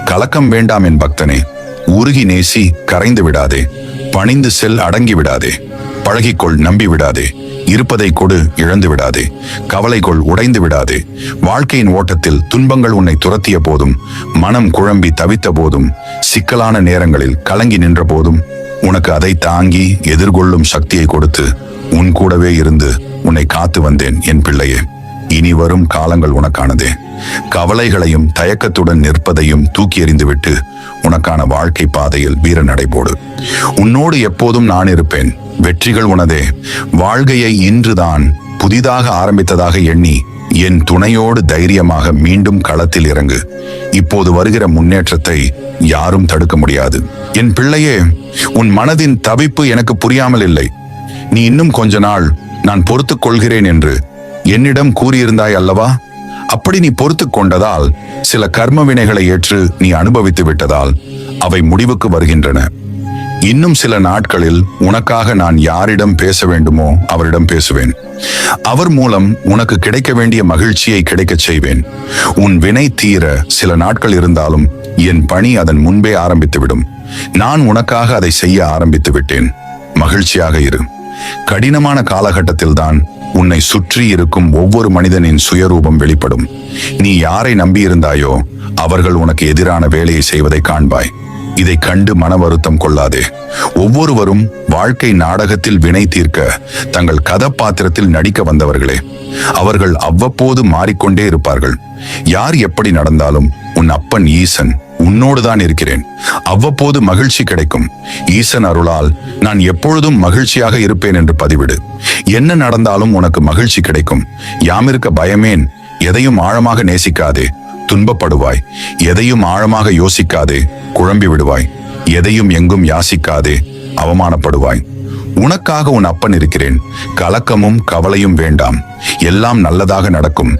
கலக்கம் வேண்டாம் என் பக்தனே. உருகி நேசி, கரைந்து விடாதே. பணிந்து செல், அடங்கி விடாதே. பழகிக்கொள், நம்பி விடாதே. இருப்பதை கொடு, இழந்து விடாதே. கவலை கொள், உடைந்து விடாதே. வாழ்க்கையின் ஓட்டத்தில் துன்பங்கள் உன்னை துரத்திய போதும், மனம் குழம்பி தவித்த போதும், சிக்கலான நேரங்களில் கலங்கி நின்ற போதும், உனக்கு அதை தாங்கி எதிர்கொள்ளும் சக்தியை கொடுத்து உன் கூடவே இருந்து உன்னை காத்து வந்தேன் என் பிள்ளையே. இனி வரும் காலங்கள் உனக்கானதே. கவலைகளையும் தயக்கத்துடன் நிற்பதையும் தூக்கி எறிந்துவிட்டு உனக்கான வாழ்க்கை பாதையில் வீர நடைபோடு. உன்னோடு எப்போதும் நான் இருப்பேன். வெற்றிகள் உனதே. வாழ்க்கையை இன்றுதான் புதிதாக ஆரம்பித்ததாக எண்ணி என் துணையோடு தைரியமாக மீண்டும் களத்தில் இறங்கு. இப்போது வருகிற முன்னேற்றத்தை யாரும் தடுக்க முடியாது. என் பிள்ளையே, உன் மனதின் தவிப்பு எனக்கு புரியாமல் இல்லை. நீ இன்னும் கொஞ்ச நாள் நான் பொறுத்துக் கொள்கிறேன் என்று என்னிடம் கூறியிருந்தாய் அல்லவா? அப்படி நீ பொறுத்துக் கொண்டதால், சில கர்ம வினைகளை ஏற்று நீ அனுபவித்து விட்டதால் அவை முடிவுக்கு வருகின்றன. இன்னும் சில நாட்களில் உனக்காக நான் யாரிடம் பேச வேண்டுமோ அவரிடம் பேசுவேன். அவர் மூலம் உனக்கு கிடைக்க வேண்டிய மகிழ்ச்சியை கிடைக்கச் செய்வேன். உன் வினை தீர சில நாட்கள் இருந்தாலும் என் பணி அதன் முன்பே ஆரம்பித்துவிடும். நான் உனக்காக அதை செய்ய ஆரம்பித்து விட்டேன். மகிழ்ச்சியாக இரு. கடினமான காலகட்டத்தில்தான் உன்னை சுற்றி இருக்கும் ஒவ்வொரு மனிதனின் சுயரூபம் வெளிப்படும். நீ யாரை நம்பியிருந்தாயோ அவர்கள் உனக்கு எதிரான வேலையை செய்வதை காண்பாய். இதை கண்டு மன வருத்தம் கொள்ளாதே. ஒவ்வொருவரும் வாழ்க்கை நாடகத்தில் வினை தீர்க்க தங்கள் கதாபாத்திரத்தில் நடிக்க வந்தவர்களே. அவர்கள் அவ்வப்போது மாறிக்கொண்டே இருப்பார்கள். யார் எப்படி நடந்தாலும் உன் அப்பன் ஈசன் உன்னோடுதான் இருக்கிறேன். அவ்வப்போது மகிழ்ச்சி கிடைக்கும். ஈசன் அருளால் நான் எப்பொழுதும் மகிழ்ச்சியாக இருப்பேன் என்று பதிவிடு. என்ன நடந்தாலும் உனக்கு மகிழ்ச்சி கிடைக்கும். யாமிருக்க பயமேன். எதையும் ஆழமாக நேசிக்காதே, துன்பப்படுவாய். எதையும் ஆழமாக யோசிக்காதே, குழம்பி விடுவாய். எதையும் எங்கும் யாசிக்காதே, அவமானப்படுவாய். உனக்காக உன் அப்பன் இருக்கிறேன். கலக்கமும் கவலையும் வேண்டாம். எல்லாம் நல்லதாக நடக்கும்.